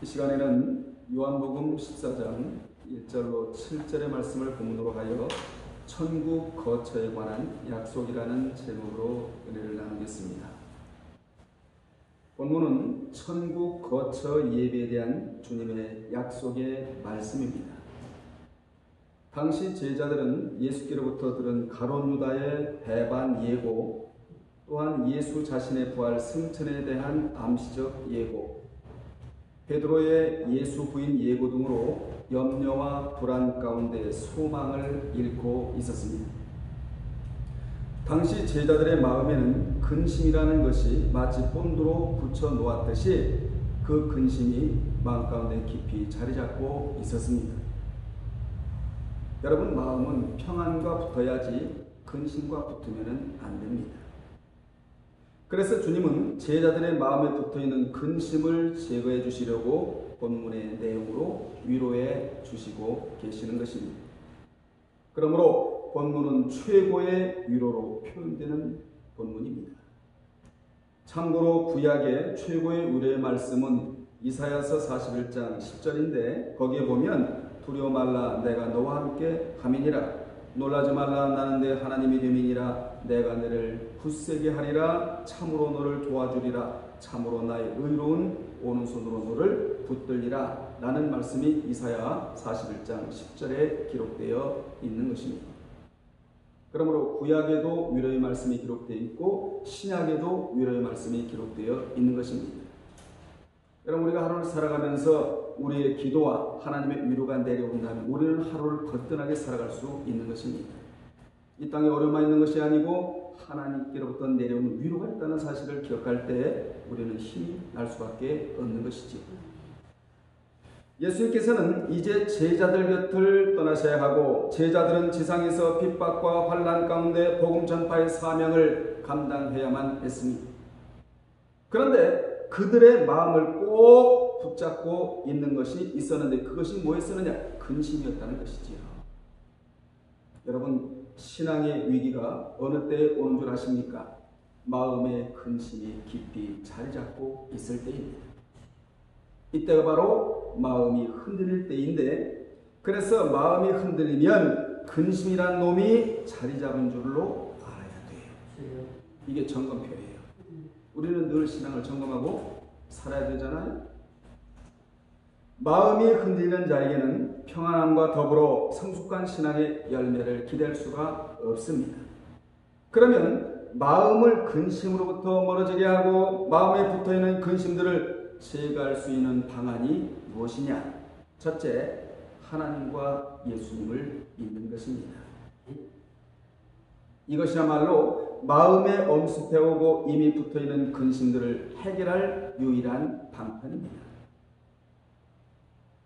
이 시간에는 요한복음 14장 1절로 7절의 말씀을 본문으로 하여 천국 거처에 관한 약속이라는 제목으로 은혜를 나누겠습니다. 본문은 천국 거처 예배에 대한 주님의 약속의 말씀입니다. 당시 제자들은 예수께로부터 들은 가룟 유다의 배반 예고, 또한 예수 자신의 부활 승천에 대한 암시적 예고, 베드로의 예수 부인 예고 등으로 염려와 불안 가운데 소망을 잃고 있었습니다. 당시 제자들의 마음에는 근심이라는 것이 마치 본드로 붙여 놓았듯이 그 근심이 마음 가운데 깊이 자리 잡고 있었습니다. 여러분, 마음은 평안과 붙어야지 근심과 붙으면 안 됩니다. 그래서 주님은 제자들의 마음에 붙어있는 근심을 제거해 주시려고 본문의 내용으로 위로해 주시고 계시는 것입니다. 그러므로 본문은 최고의 위로로 표현되는 본문입니다. 참고로 구약의 최고의 위로의 말씀은 이사야서 41장 10절인데 거기에 보면 두려워 말라 내가 너와 함께 함이니라, 놀라지 말라 나는 내 하나님이 됨이니라, 내가 너를 굳세게 하리라, 참으로 너를 도와주리라, 참으로 나의 의로운 오른손으로 너를 붙들리라 라는 말씀이 이사야 41장 10절에 기록되어 있는 것입니다. 그러므로 구약에도 위로의 말씀이 기록되어 있고 신약에도 위로의 말씀이 기록되어 있는 것입니다. 여러분, 우리가 하루를 살아가면서 우리의 기도와 하나님의 위로가 내려온다면 우리는 하루를 거뜬하게 살아갈 수 있는 것입니다. 이 땅에 어려움만 있는 것이 아니고 하나님께로부터 내려오는 위로가 있다는 사실을 기억할 때 우리는 힘이 날 수밖에 없는 것이지. 예수님께서는 이제 제자들 곁을 떠나셔야 하고 제자들은 지상에서 핍박과 환난 가운데 복음 전파의 사명을 감당해야만 했습니다. 그런데 그들의 마음을 꼭 붙잡고 있는 것이 있었는데 그것이 뭐였었느냐? 근심이었다는 것이지요. 여러분, 신앙의 위기가 어느 때에 오는 줄 아십니까? 마음의 근심이 깊이 자리 잡고 있을 때입니다. 이때가 바로 마음이 흔들릴 때인데, 그래서 마음이 흔들리면 근심이란 놈이 자리 잡은 줄로 알아야 돼요. 이게 점검표예요. 우리는 늘 신앙을 점검하고 살아야 되잖아요. 마음이 흔들리는 자에게는 평안함과 더불어 성숙한 신앙의 열매를 기대할 수가 없습니다. 그러면 마음을 근심으로부터 멀어지게 하고 마음에 붙어있는 근심들을 제거할 수 있는 방안이 무엇이냐? 첫째, 하나님과 예수님을 믿는 것입니다. 이것이야말로 마음에 엄습해오고 이미 붙어있는 근심들을 해결할 유일한 방편입니다.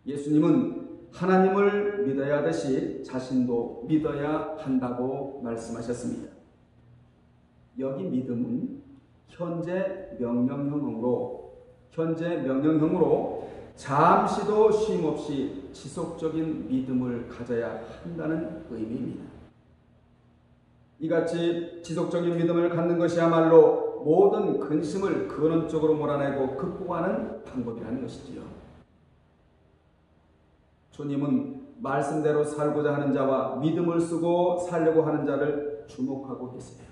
예수님은 하나님을 믿어야 하듯이 자신도 믿어야 한다고 말씀하셨습니다. 여기 믿음은 현재 명령형으로 잠시도 쉼없이 지속적인 믿음을 가져야 한다는 의미입니다. 이같이 지속적인 믿음을 갖는 것이야말로 모든 근심을 근원적으로 몰아내고 극복하는 방법이라는 것이지요. 주님은 말씀대로 살고자 하는 자와 믿음을 쓰고 살려고 하는 자를 주목하고 계세요.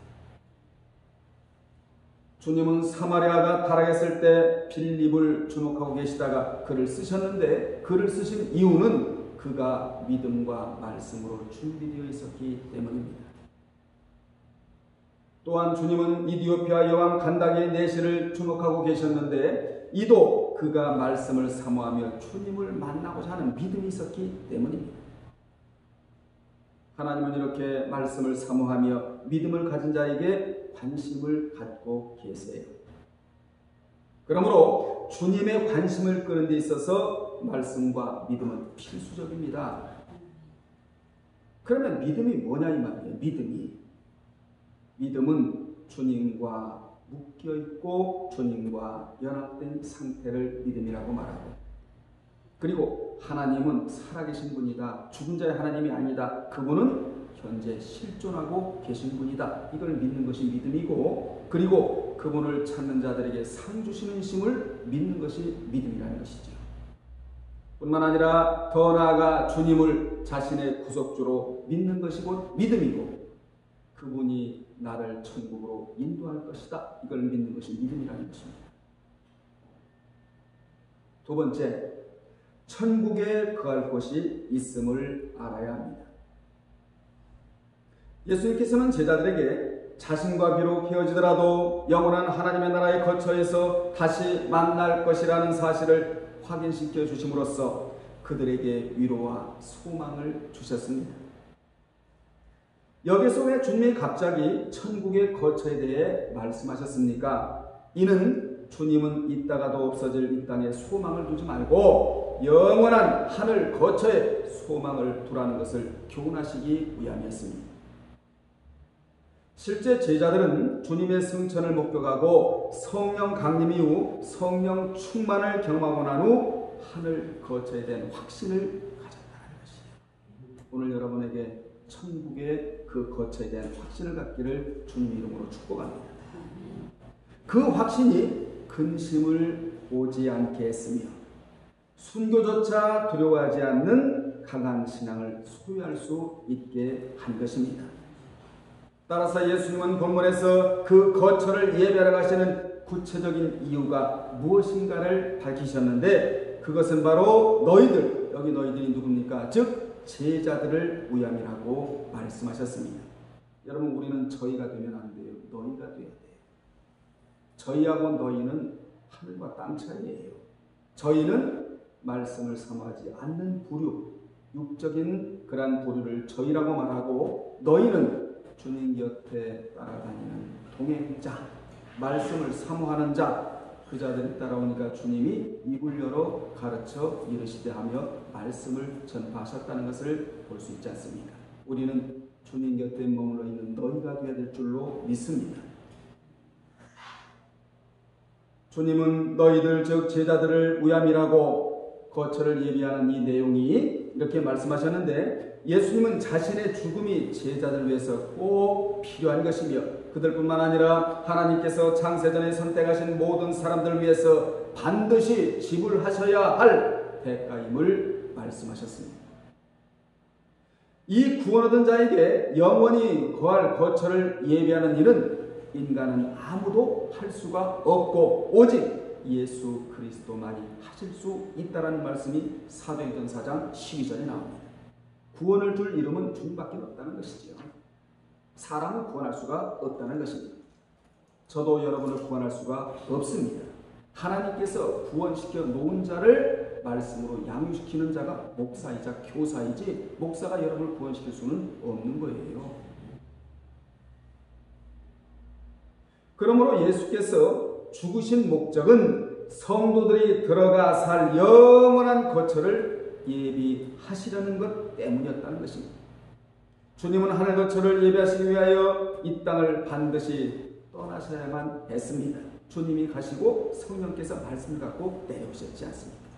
주님은 사마리아가 타락했을 때 빌립을 주목하고 계시다가 글을 쓰셨는데 글을 쓰신 이유는 그가 믿음과 말씀으로 준비되어 있었기 때문입니다. 또한 주님은 이디오피아 여왕 간다게의 내시를 주목하고 계셨는데 이도 그가 말씀을 사모하며 주님을 만나고자 하는 믿음이 있었기 때문입니다. 하나님은 이렇게 말씀을 사모하며 믿음을 가진 자에게 관심을 갖고 계세요. 그러므로 주님의 관심을 끄는 데 있어서 말씀과 믿음은 필수적입니다. 그러면 믿음이 뭐냐 이 말이에요. 믿음은 주님과 묶여있고 주님과 연합된 상태를 믿음이라고 말하고, 그리고 하나님은 살아계신 분이다. 죽은 자의 하나님이 아니다. 그분은 현재 실존하고 계신 분이다. 이걸 믿는 것이 믿음이고, 그리고 그분을 찾는 자들에게 상 주시는 심을 믿는 것이 믿음이라는 것이죠. 뿐만 아니라 더 나아가 주님을 자신의 구속주로 믿는 것이 곧 믿음이고 그분이 나를 천국으로 인도할 것이다. 이걸 믿는 것이 믿음이라는 것입니다. 두 번째, 천국에 거할 곳이 있음을 알아야 합니다. 예수님께서는 제자들에게 자신과 비록 헤어지더라도 영원한 하나님의 나라의 거처에서 다시 만날 것이라는 사실을 확인시켜 주심으로써 그들에게 위로와 소망을 주셨습니다. 여기서 왜 주님이 갑자기 천국의 거처에 대해 말씀하셨습니까? 이는 주님은 있다가도 없어질 이 땅에 소망을 두지 말고 영원한 하늘 거처에 소망을 두라는 것을 교훈하시기 위함이었습니다. 실제 제자들은 주님의 승천을 목격하고 성령 강림 이후 성령 충만을 경험하고 난 후 하늘 거처에 대한 확신을 가졌다는 것이에요. 오늘 여러분에게 천국의 그 거처에 대한 확신을 갖기를 주님 이름으로 축복합니다. 그 확신이 근심을 오지 않게 했으며 순교조차 두려워하지 않는 강한 신앙을 소유할 수 있게 한 것입니다. 따라서 예수님은 본문에서 그 거처를 예배하러 가시는 구체적인 이유가 무엇인가를 밝히셨는데 그것은 바로 너희들, 여기 너희들이 누굽니까? 즉 제자들을 위함이라고 말씀하셨습니다. 여러분, 우리는 저희가 되면 안 돼요. 너희가 돼야 돼요. 저희하고 너희는 하늘과 땅 차이예요. 저희는 말씀을 사모하지 않는 부류, 육적인 그러한 부류를 저희라고 말하고 너희는 주님 곁에 따라다니는 동행자, 말씀을 사모하는 자, 그 자들이 따라오니까 주님이 입을 열어 가르쳐 이르시되 하며 말씀을 전파하셨다는 것을 볼 수 있지 않습니까? 우리는 주님 곁에 머물러 있는 너희가 되어야 될 줄로 믿습니다. 주님은 너희들 즉 제자들을 위함이라고 거처를 예비하는 이 내용이 이렇게 말씀하셨는데 예수님은 자신의 죽음이 제자들 위해서 꼭 필요한 것이며 그들뿐만 아니라 하나님께서 창세전에 선택하신 모든 사람들 위해서 반드시 지불하셔야 할 대가임을 말씀하셨습니다. 이 구원 얻은 자에게 영원히 거할 거처를 예비하는 일은 인간은 아무도 할 수가 없고 오직 예수 그리스도만이 하실 수 있다는 말씀이 사도행전 4장 12절에 나옵니다. 구원을 줄 이름은 주님밖에 없다는 것이지요. 사람은 구원할 수가 없다는 것입니다. 저도 여러분을 구원할 수가 없습니다. 하나님께서 구원시켜 놓은 자를 말씀으로 양육시키는 자가 목사이자 교사이지 목사가 여러분을 구원시킬 수는 없는 거예요. 그러므로 예수께서 죽으신 목적은 성도들이 들어가 살 영원한 거처를 예비하시려는 것 때문이었다는 것입니다. 주님은 하늘 거처를 예비하시기 위하여 이 땅을 반드시 떠나셔야만 했습니다. 주님이 가시고 성령께서 말씀을 갖고 내려오셨지 않습니까?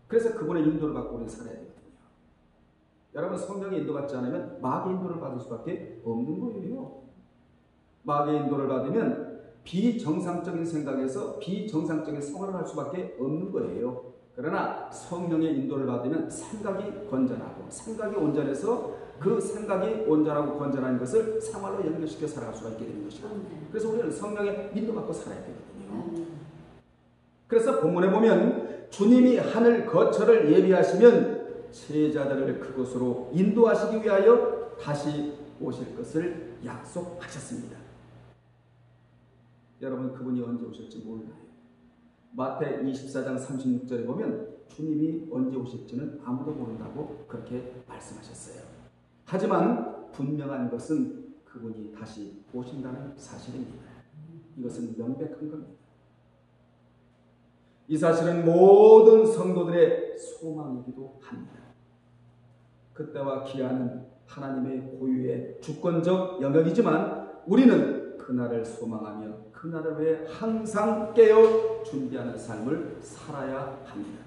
그래서 그분의 인도를 받고 우리는 살아야 되거든요. 여러분, 성령의 인도받지 않으면 마귀의 인도를 받을 수밖에 없는 거예요. 마귀의 인도를 받으면 비정상적인 생각에서 비정상적인 생활을 할 수밖에 없는 거예요. 그러나 성령의 인도를 받으면 생각이 건전하고 생각이 온전해서 그 생각이 온전하고 건전한 것을 생활로 연결시켜 살아갈 수가 있게 되는 것이고 그래서 우리는 성령의 인도받고 살아야 되거든요. 그래서 본문에 보면 주님이 하늘 거처를 예비하시면 제자들을 그곳으로 인도하시기 위하여 다시 오실 것을 약속하셨습니다. 여러분, 그분이 언제 오실지 몰라요. 마태 24장 36절에 보면 주님이 언제 오실지는 아무도 모른다고 그렇게 말씀하셨어요. 하지만 분명한 것은 그분이 다시 오신다는 사실입니다. 이것은 명백한 겁니다. 이 사실은 모든 성도들의 소망이기도 합니다. 그때와 기한은 하나님의 고유의 주권적 영역이지만 우리는 그날을 소망하며 그날을 위해 항상 깨어 준비하는 삶을 살아야 합니다.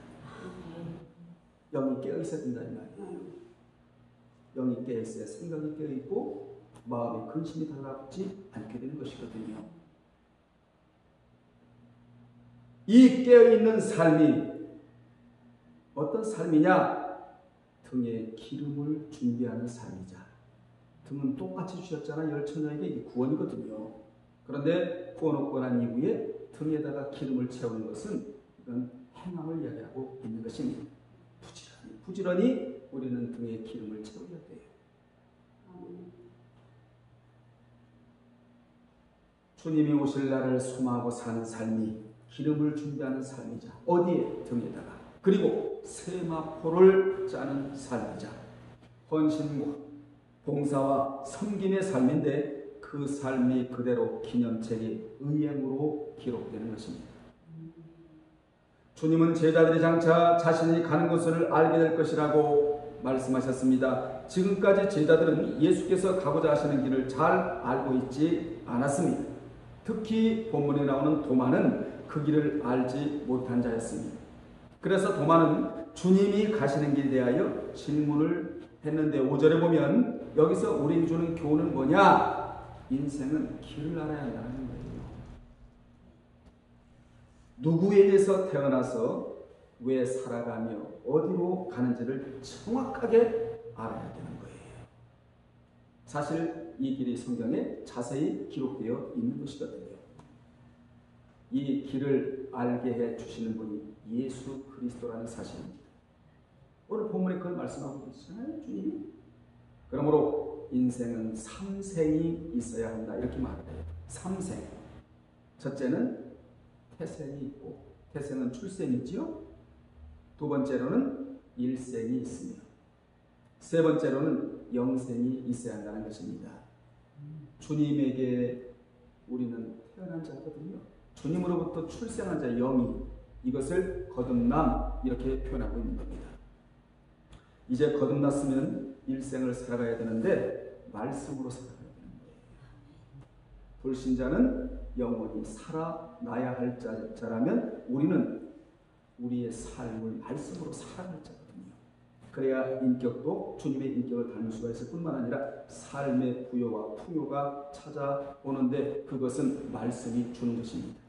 영이 깨어 있어야 된다 이 말이에요. 영이 깨어 있어야 생각이 깨어 있고 마음의 근심이 달라붙지 않게 되는 것이거든요. 이 깨어 있는 삶이 어떤 삶이냐? 등에 기름을 준비하는 삶이자. 등은 똑같이 주셨잖아. 열처녀에게 이게 구원이거든요. 그런데 구원받고 난 이후에 등에다가 기름을 채우는 것은 이건 행함을 이야기하고 있는 것입니다. 부지런히 우리는 등에 기름을 채워야 돼요. 주님이 오실 날을 소망하고 사는 삶이 기름을 준비하는 삶이자, 어디에? 등에다가. 그리고 세마포를 짜는 삶이자, 헌신과 봉사와 섬김의 삶인데 그 삶이 그대로 기념책이 의행으로 기록되는 것입니다. 주님은 제자들이 장차 자신이 가는 곳을 알게 될 것이라고 말씀하셨습니다. 지금까지 제자들은 예수께서 가고자 하시는 길을 잘 알고 있지 않았습니다. 특히 본문에 나오는 도마는 그 길을 알지 못한 자였습니다. 그래서 도마는 주님이 가시는 길에 대하여 질문을 했는데 5절에 보면 여기서 우리에게 주는 교훈은 뭐냐? 인생은 길을 알아야 한다는 거예요. 누구에게서 태어나서 왜 살아가며 어디로 가는지를 정확하게 알아야 되는 거예요. 사실 이 길이 성경에 자세히 기록되어 있는 것이거든요. 이 길을 알게 해 주시는 분이 예수 그리스도라는 사실입니다. 오늘 본문에 그걸 말씀하고 있잖아요, 주님이. 그러므로 인생은 3생이 있어야 한다, 이렇게 말해요. 3생. 첫째는 태생이 있고, 태생은 출생이지요. 두 번째로는 일생이 있으며, 세 번째로는 영생이 있어야 한다는 것입니다. 주님에게 우리는 태어난 자거든요. 주님으로부터 출생한 자 영이, 이것을 거듭남, 이렇게 표현하고 있는 겁니다. 이제 거듭났으면 일생을 살아가야 되는데 말씀으로 살아가야 되는 거예요. 불신자는 영원히 살아나야 할 자라면 우리는 우리의 삶을 말씀으로 살아갈 자거든요. 그래야 인격도 주님의 인격을 닮을 수가 있을 뿐만 아니라 삶의 부요와 풍요가 찾아오는데 그것은 말씀이 주는 것입니다.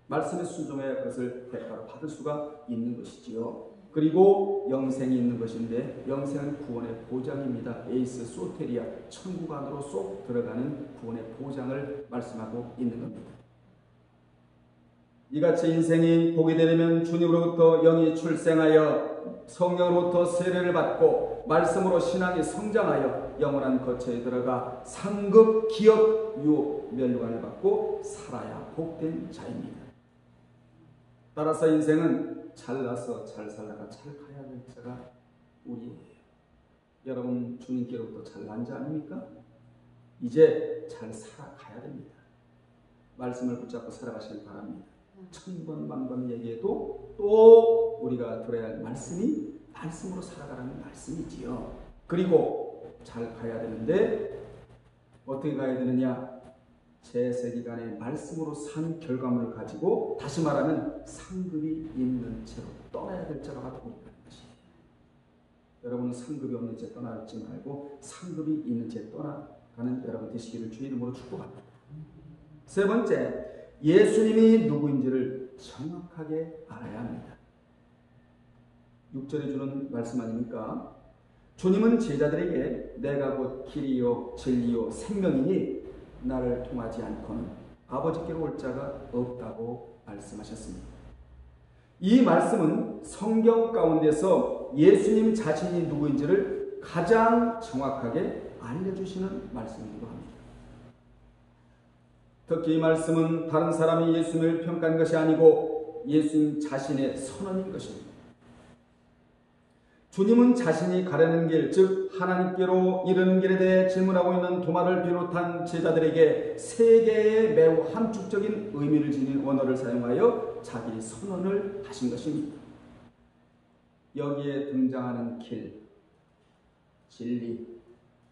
말씀에 순종해야 그것을 대가로 받을 수가 있는 것이지요. 그리고 영생이 있는 것인데 영생은 구원의 보장입니다. 에이스 소테리아, 천국 안으로 쏙 들어가는 구원의 보장을 말씀하고 있는 겁니다. 이같이 인생이 복이 되려면 주님으로부터 영이 출생하여 성령으로부터 세례를 받고 말씀으로 신앙이 성장하여 영원한 거처에 들어가 상급, 기업, 유업, 멸류관을 받고 살아야 복된 자입니다. 따라서 인생은 잘나서 잘 살다가 잘 가야 될 자가 우리예요. 여러분 주님께로부터 잘난 자 아닙니까? 이제 잘 살아가야 됩니다. 말씀을 붙잡고 살아가시길 바랍니다. 천번 만번 얘기해도 또 우리가 들어야 할 말씀이 말씀으로 살아가라는 말씀이지요. 그리고 잘 가야 되는데 어떻게 가야 되느냐? 제세기간의 말씀으로 산 결과물을 가지고 다시 말하면 상급이 있는 채로 떠나야 될 자가 바로 우리라는 것이에요. 여러분은 상급이 없는 채 떠나지 말고 상급이 있는 채 떠나가는 여러분 되시기를 주의 이름으로 축복합니다. 세 번째, 예수님이 누구인지를 정확하게 알아야 합니다. 6절에 주는 말씀 아닙니까? 주님은 제자들에게 내가 곧 길이요 진리요 생명이니 나를 통하지 않고는 아버지께로 올 자가 없다고 말씀하셨습니다. 이 말씀은 성경 가운데서 예수님 자신이 누구인지를 가장 정확하게 알려주시는 말씀이기도 합니다. 특히 이 말씀은 다른 사람이 예수님을 평가한 것이 아니고 예수님 자신의 선언인 것입니다. 주님은 자신이 가려는 길, 즉 하나님께로 이르는 길에 대해 질문하고 있는 도마를 비롯한 제자들에게 세 개의 매우 함축적인 의미를 지닌 원어를 사용하여 자기 선언을 하신 것입니다. 여기에 등장하는 길, 진리,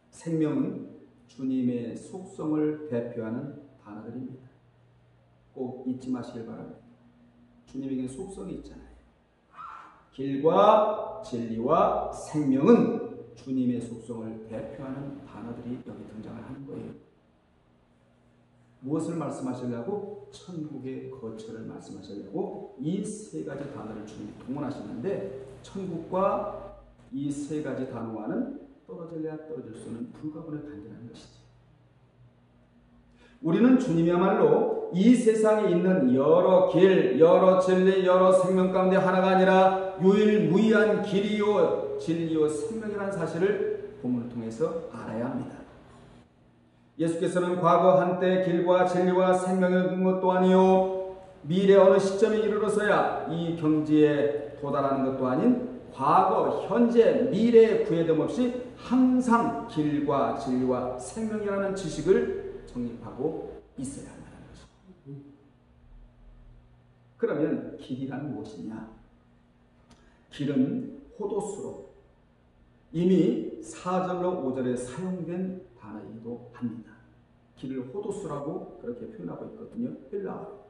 생명은 주님의 속성을 대표하는 단어들입니다. 꼭 잊지 마시길 바랍니다. 주님에게 속성이 있잖아요. 길과 진리와 생명은 주님의 속성을 대표하는 단어들이 여기 등장을 하는 거예요. 무엇을 말씀하시려고? 천국의 거처를 말씀하시려고 이 세 가지 단어를 주님이 동원하시는데, 천국과 이 세 가지 단어와는 떨어질래야 떨어질 수는 불가분의 관계라는 것이지. 우리는 주님이야말로 이 세상에 있는 여러 길, 여러 진리, 여러 생명 가운데 하나가 아니라 유일무이한 길이요 진리요 생명이라는 사실을 본문을 통해서 알아야 합니다. 예수께서는 과거 한때 길과 진리와 생명이었던 것도 아니요 미래 어느 시점에 이르러서야 이 경지에 도달하는 것도 아닌 과거, 현재, 미래에 구애됨 없이 항상 길과 진리와 생명이라는 지식을 정립하고 있어야 한다는 것입니다. 그러면 길이란 무엇이냐? 길은 호도수로 이미 4절로 5절에 사용된 단어이기도 합니다. 길을 호도수라고 그렇게 표현하고 있거든요. 헬라어로.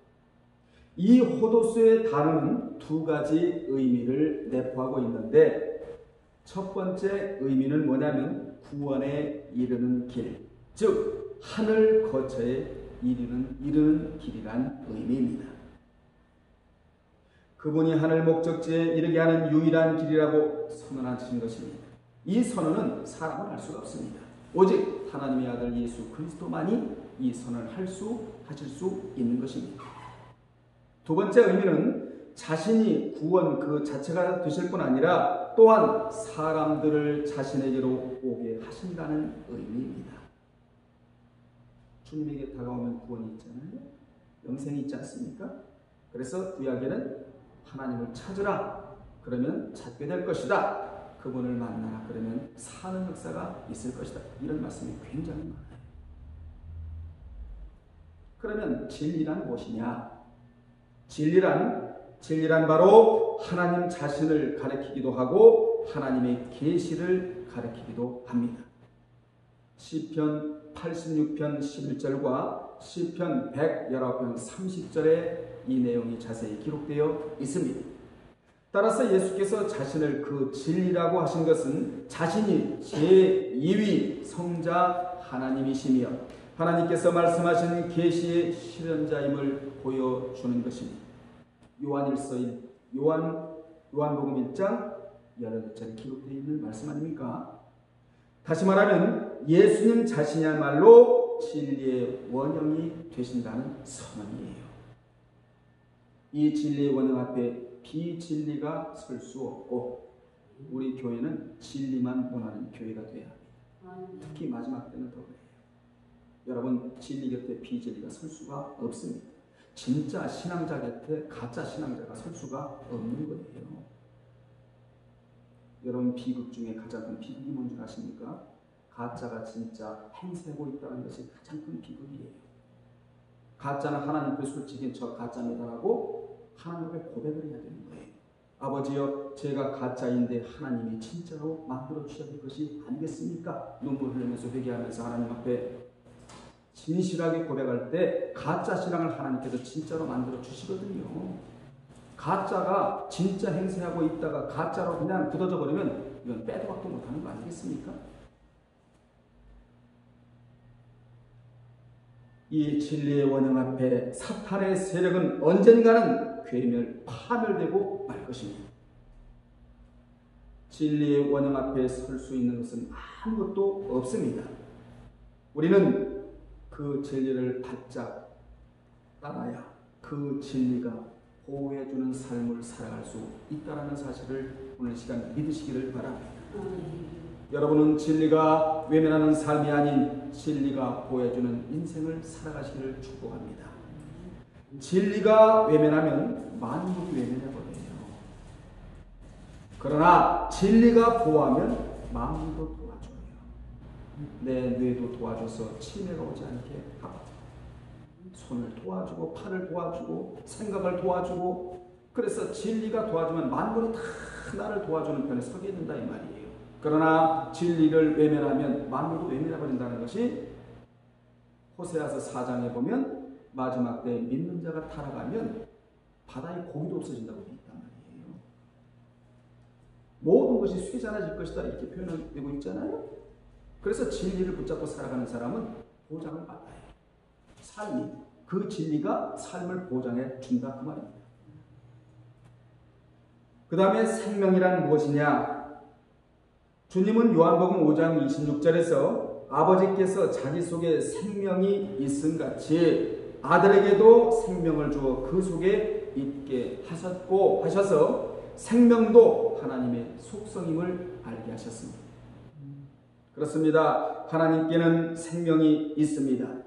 이 호도수의 단어는 두 가지 의미를 내포하고 있는데, 첫 번째 의미는 뭐냐면 구원에 이르는 길, 즉 하늘 거처에 이르는 길이란 의미입니다. 그분이 하늘 목적지에 이르게 하는 유일한 길이라고 선언하신 것입니다. 이 선언은 사람은 할 수가 없습니다. 오직 하나님의 아들 예수 그리스도만이 이 선언을 하실 수 있는 것입니다. 두 번째 의미는 자신이 구원 그 자체가 되실 뿐 아니라 또한 사람들을 자신에게로 오게 하신다는 의미입니다. 주님에게 다가오면 구원이 있잖아요. 영생이 있지 않습니까? 그래서 구약에는 하나님을 찾으라. 그러면 찾게 될 것이다. 그분을 만나라. 그러면 사는 역사가 있을 것이다. 이런 말씀이 굉장히 많아요. 그러면 진리란 무엇이냐? 진리란 바로 하나님 자신을 가리키기도 하고 하나님의 계시를 가리키기도 합니다. 시편 86편 11절과 시편 119편 30절에 이 내용이 자세히 기록되어 있습니다. 따라서 예수께서 자신을 그 진리라고 하신 것은 자신이 제2위 성자 하나님이시며 하나님께서 말씀하신 계시의 실현자임을 보여주는 것입니다. 요한복음 1장 18절에 기록되어 있는 말씀 아닙니까? 다시 말하면 예수님 자신이야말로 진리의 원형이 되신다는 선언이에요. 이 진리의 원형 앞에 비진리가 설 수 없고 우리 교회는 진리만 원하는 교회가 되어야 합니다. 특히 마지막 때는 더 그래요. 여러분, 진리 곁에 비진리가 설 수가 없습니다. 진짜 신앙자 곁에 가짜 신앙자가 설 수가 없는 거예요. 여러분, 비극 중에 가장 큰 비극이 뭔지 아십니까? 가짜가 진짜 행세하고 있다는 것이 가장 큰 비극이에요. 가짜는 하나님 앞에 솔직히 저 가짜입니다라고 하나님 앞에 고백을 해야 되는 거예요. 아버지여, 제가 가짜인데 하나님이 진짜로 만들어 주셔야 될 것이 아니겠습니까? 눈물 흘리면서 회개하면서 하나님 앞에 진실하게 고백할 때 가짜 신앙을 하나님께서 진짜로 만들어 주시거든요. 가짜가 진짜 행세하고 있다가 가짜로 그냥 굳어져 버리면 이건 빼도 박도 못하는 거 아니겠습니까? 이 진리의 원형 앞에 사탄의 세력은 언젠가는 파멸되고 말 것입니다. 진리의 원형 앞에 설 수 있는 것은 아무것도 없습니다. 우리는 그 진리를 바짝 따라야 그 진리가 보호해주는 삶을 살아갈 수 있다는 사실을 오늘 시간 믿으시기를 바랍니다. 여러분은 진리가 외면하는 삶이 아닌 진리가 보호해주는 인생을 살아가시기를 축복합니다. 진리가 외면하면 만물이 외면해버려요. 그러나 진리가 보호하면 만물도 도와줘요. 내 뇌도 도와줘서 치매가 오지 않게 하고, 손을 도와주고 팔을 도와주고 생각을 도와주고, 그래서 진리가 도와주면 만물이 다 나를 도와주는 편에 서게 된다 이 말이에요. 그러나 진리를 외면하면 만물도 외면해버린다는 것이 호세아서 4장에 보면 마지막 때 믿는 자가 타락하면 바다에 고기도 없어진다고 되어 있단 말이에요. 모든 것이 쇠잔해질 것이다 이렇게 표현되고 있잖아요. 그래서 진리를 붙잡고 살아가는 사람은 보장을 받아요. 삶이, 그 진리가 삶을 보장해 준다 그 말입니다. 그 다음에 생명이란 무엇이냐? 주님은 요한복음 5장 26절에서 아버지께서 자기 속에 생명이 있음 같이 아들에게도 생명을 주어 그 속에 있게 하셨고 하셔서 생명도 하나님의 속성임을 알게 하셨습니다. 그렇습니다. 하나님께는 생명이 있습니다.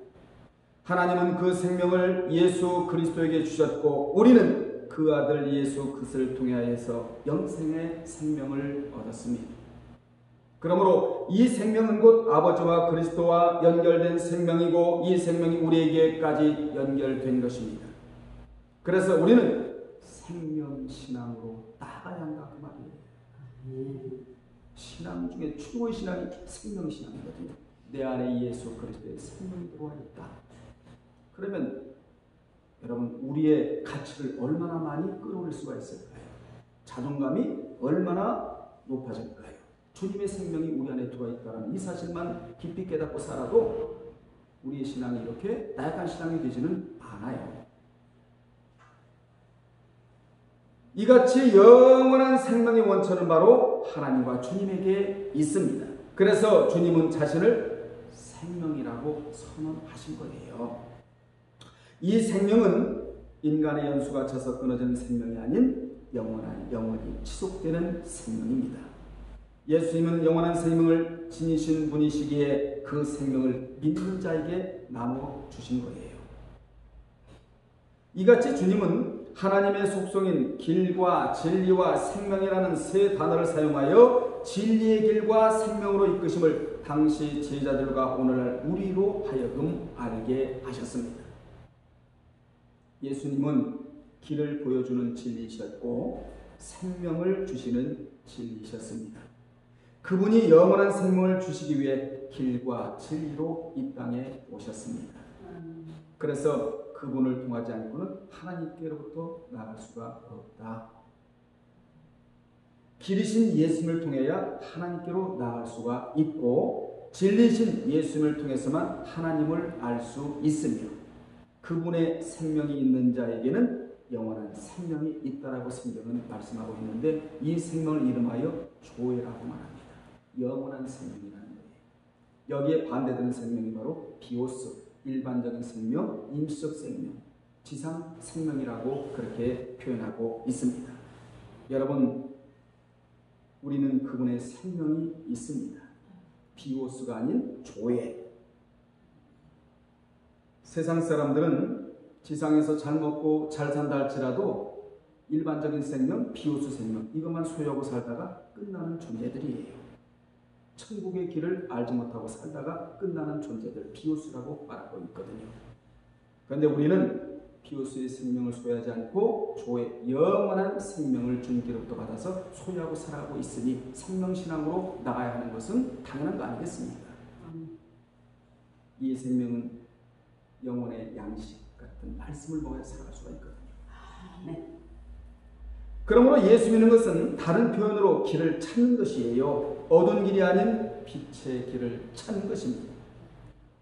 하나님은 그 생명을 예수 그리스도에게 주셨고 우리는 그 아들 예수 그리스도를 통하여서 영생의 생명을 얻었습니다. 그러므로 이 생명은 곧 아버지와 그리스도와 연결된 생명이고 이 생명이 우리에게까지 연결된 것입니다. 그래서 우리는 생명신앙으로 나아가야 한다 그 말이에요. 신앙 중에 최고의 신앙이 생명신앙이거든요. 내 안에 예수 그리스도의 생명이 들어와 있다. 그러면 여러분 우리의 가치를 얼마나 많이 끌어올릴 수가 있을까요? 자존감이 얼마나 높아질까요? 주님의 생명이 우리 안에 들어와 있다는 이 사실만 깊이 깨닫고 살아도 우리의 신앙이 이렇게 나약한 신앙이 되지는 않아요. 이같이 영원한 생명의 원천은 바로 하나님과 주님에게 있습니다. 그래서 주님은 자신을 생명이라고 선언하신 거예요. 이 생명은 인간의 연수가 차서 끊어지는 생명이 아닌 영원히 지속되는 생명입니다. 예수님은 영원한 생명을 지니신 분이시기에 그 생명을 믿는 자에게 나누어 주신 거예요. 이같이 주님은 하나님의 속성인 길과 진리와 생명이라는 세 단어를 사용하여 진리의 길과 생명으로 이끄심을 당시 제자들과 오늘날 우리로 하여금 알게 하셨습니다. 예수님은 길을 보여주는 진리이셨고 생명을 주시는 진리이셨습니다. 그분이 영원한 생명을 주시기 위해 길과 진리로 이 땅에 오셨습니다. 그래서 그분을 통하지 않고는 하나님께로부터 나갈 수가 없다. 길이신 예수님을 통해야 하나님께로 나갈 수가 있고 진리신 예수님을 통해서만 하나님을 알 수 있으며 그분의 생명이 있는 자에게는 영원한 생명이 있다라고 성경은 말씀하고 있는데 이 생명을 이름하여 조회라고 말합니다. 영원한 생명이라는 거예요. 여기에 반대되는 생명이 바로 비오스, 일반적인 생명, 임시적 생명, 지상 생명이라고 그렇게 표현하고 있습니다. 여러분, 우리는 그분의 생명이 있습니다. 비오스가 아닌 조회. 세상 사람들은 지상에서 잘 먹고 잘 산다 할지라도 일반적인 생명, 비오스 생명 이것만 소유하고 살다가 끝나는 존재들이에요. 천국의 길을 알지 못하고 살다가 끝나는 존재들, 비오스라고 말하고 있거든요. 그런데 우리는 비오스의 생명을 소유하지 않고 조의 영원한 생명을 주님께로부터 받아서 소유하고 살아가고 있으니 생명신앙으로 나가야 하는 것은 당연한 거 아니겠습니까? 이 생명은 영혼의 양식 같은 말씀을 먹어야 살아갈 수가 있거든요. 네. 그러므로 예수 믿는 것은 다른 표현으로 길을 찾는 것이에요. 어두운 길이 아닌 빛의 길을 찾는 것입니다.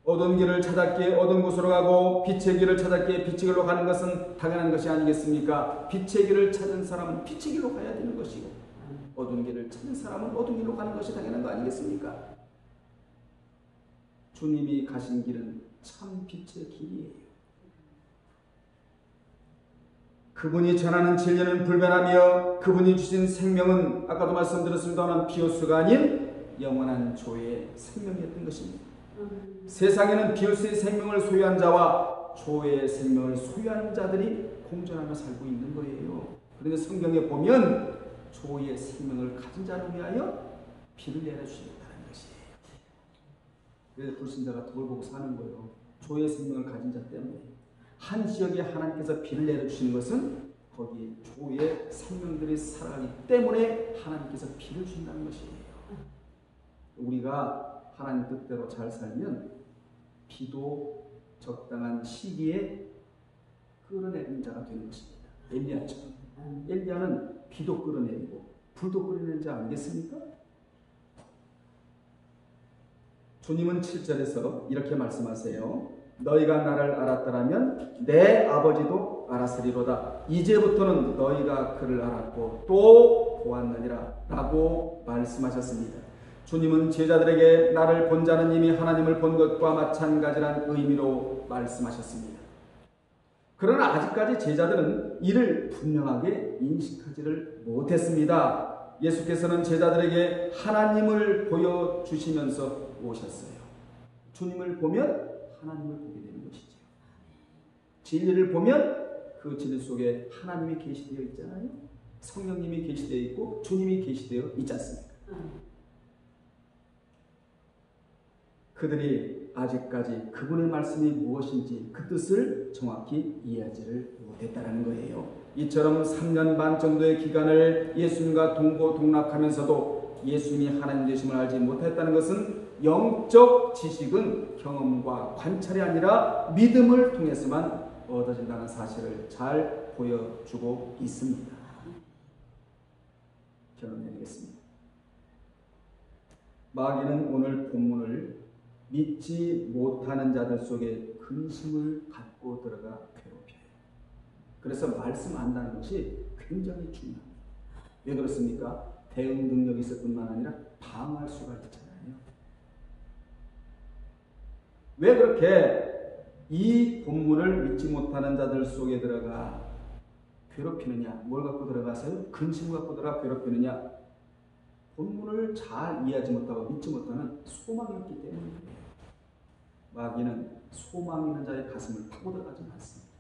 어두운 길을 찾았기에 어두운 곳으로 가고 빛의 길을 찾았기에 빛의 길로 가는 것은 당연한 것이 아니겠습니까? 빛의 길을 찾은 사람은 빛의 길로 가야 되는 것이고 어두운 길을 찾는 사람은 어두운 길로 가는 것이 당연한 거 아니겠습니까? 주님이 가신 길은 참 빛의 길이에요. 그분이 전하는 진리는 불변하며 그분이 주신 생명은 아까도 말씀드렸습니다만 비오스가 아닌 영원한 조의 생명이었던 것입니다. 세상에는 비오스의 생명을 소유한 자와 조의 생명을 소유한 자들이 공존하며 살고 있는 거예요. 그런데 성경에 보면 조의 생명을 가진 자를 위하여 비를 내려주시겠다는 것이에요. 그래서 불신자가 덕을 보고 사는 거예요. 조의 생명을 가진 자 때문에. 한 지역에 하나님께서 비를 내려주시는 것은 거기에 조의 생명들이 살아가기 때문에 하나님께서 비를 주신다는 것이에요. 우리가 하나님 뜻대로 잘 살면 비도 적당한 시기에 끌어내리는 자가 되는 것입니다. 엘리야처럼. 엘리야는 비도 끌어내리고 불도 끌어내는 자 아니겠습니까? 주님은 7절에서 이렇게 말씀하세요. 너희가 나를 알았더라면 내 아버지도 알았으리로다. 이제부터는 너희가 그를 알았고 또 보았느니라 라고 말씀하셨습니다. 주님은 제자들에게 나를 본 자는 이미 하나님을 본 것과 마찬가지란 의미로 말씀하셨습니다. 그러나 아직까지 제자들은 이를 분명하게 인식하지를 못했습니다. 예수께서는 제자들에게 하나님을 보여주시면서 오셨어요. 주님을 보면 하나님을 보게 되는 것이죠. 진리를 보면 그 진리 속에 하나님이 계시되어 있잖아요. 성령님이 계시되어 있고 주님이 계시되어 있지 않습니까? 그들이 아직까지 그분의 말씀이 무엇인지 그 뜻을 정확히 이해하지를 못했다는 거예요. 이처럼 3년 반 정도의 기간을 예수님과 동고동락하면서도 예수님이 하나님 되심을 알지 못했다는 것은 영적 지식은 경험과 관찰이 아니라 믿음을 통해서만 얻어진다는 사실을 잘 보여주고 있습니다. 결론내리겠습니다. 마귀는 오늘 본문을 믿지 못하는 자들 속에 근심을 갖고 들어가 괴롭혀요. 그래서 말씀 안다는 것이 굉장히 중요합니다. 왜 그렇습니까? 대응 능력이 있을 뿐만 아니라 방어할 수가 있잖아요. 왜 그렇게 이 본문을 믿지 못하는 자들 속에 들어가 괴롭히느냐? 뭘 갖고 들어가서요? 근심 갖고 들어가 괴롭히느냐? 본문을 잘 이해하지 못하고 믿지 못하는 소망이 있기 때문이에요. 마귀는 소망 있는 자의 가슴을 파고 들어가지 않습니다.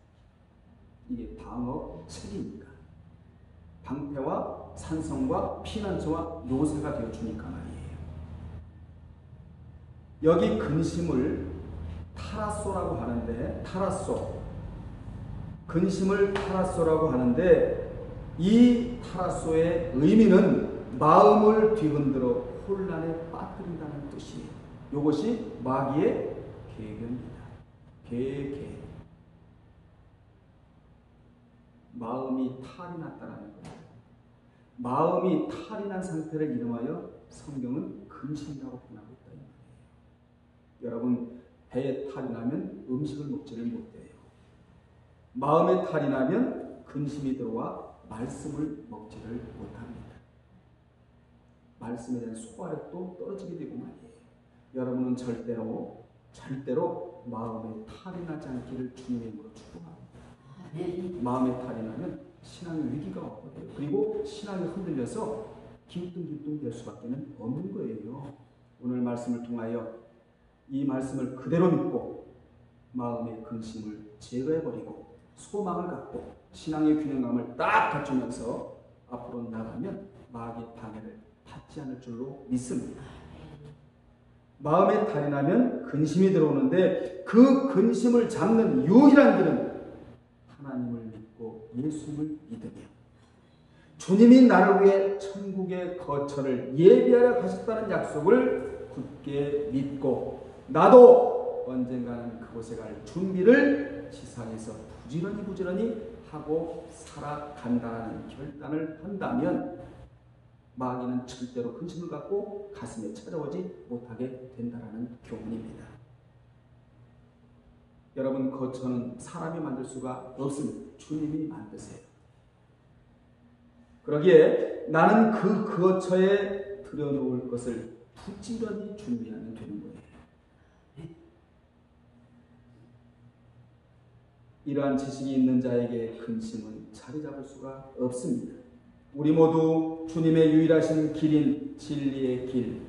이게 방어책이니까. 방패와 산성과 피난처와 요새가 되어주니까 말이에요. 여기 근심을 타라소라고 하는데, 근심을 타라소라고 하는데, 이 타라소의 의미는 마음을 뒤흔들어 혼란에 빠뜨린다는 뜻이에요. 이것이 마귀의 계획입니다. 계획. 마음이 탈이 났다는 거예요. 마음이 탈이 난 상태를 이름하여 성경은 근심이라고 표현하고 있다. 여러분, 배에 탈이 나면 음식을 먹지를 못해요. 마음에 탈이 나면 근심이 들어와 말씀을 먹지를 못합니다. 말씀에 대한 소화력도 떨어지게 되고 말이에요. 여러분은 절대로 마음에 탈이 나지 않기를 주님의 이름으로 축복합니다. 마음에 탈이 나면 신앙의 위기가 왔거든요. 그리고 신앙이 흔들려서 기우뚱기우뚱 될 수밖에 없는 거예요. 오늘 말씀을 통하여 이 말씀을 그대로 믿고 마음의 근심을 제거해버리고 소망을 갖고 신앙의 균형감을 딱 갖추면서 앞으로 나가면 마귀의 방해를 받지 않을 줄로 믿습니다. 마음에 탈이 나면 근심이 들어오는데 그 근심을 잡는 유일한 길은 하나님을 믿고 예수님을 믿으며 주님이 나를 위해 천국의 거처를 예비하려 가셨다는 약속을 굳게 믿고 나도 언젠가는 그곳에 갈 준비를 지상에서 부지런히 하고 살아간다는 결단을 한다면 마귀는 절대로 근심을 갖고 가슴에 찾아오지 못하게 된다는 교훈입니다. 여러분, 거처는 사람이 만들 수가 없습니다. 주님이 만드세요. 그러기에 나는 그 거처에 들여놓을 것을 부지런히 준비하면 되는 거예요. 이러한 지식이 있는 자에게 근심은 자리 잡을 수가 없습니다. 우리 모두 주님의 유일하신 길인 진리의 길,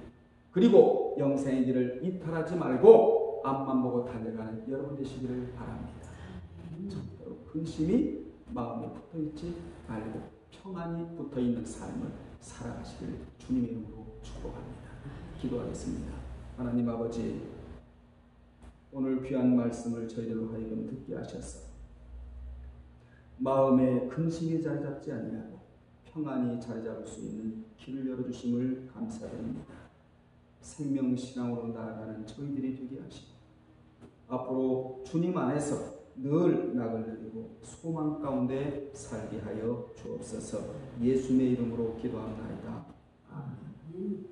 그리고 영생의 길을 이탈하지 말고 앞만 보고 달려가는 여러분 되시기를 바랍니다. 절대로 근심이 마음에 붙어있지 말고 평안이 붙어있는 삶을 살아가시길 주님의 이름으로 축복합니다. 기도하겠습니다. 하나님 아버지, 오늘 귀한 말씀을 저희들로 하여금 듣게 하셔서 마음에 근심이 자리 잡지 아니하고 평안히 자리 잡을 수 있는 길을 열어주심을 감사드립니다. 생명신앙으로 나아가는 저희들이 되게 하시고 앞으로 주님 안에서 늘 낙을 누리고 소망 가운데 살게 하여 주옵소서. 예수님의 이름으로 기도합니다. 아멘.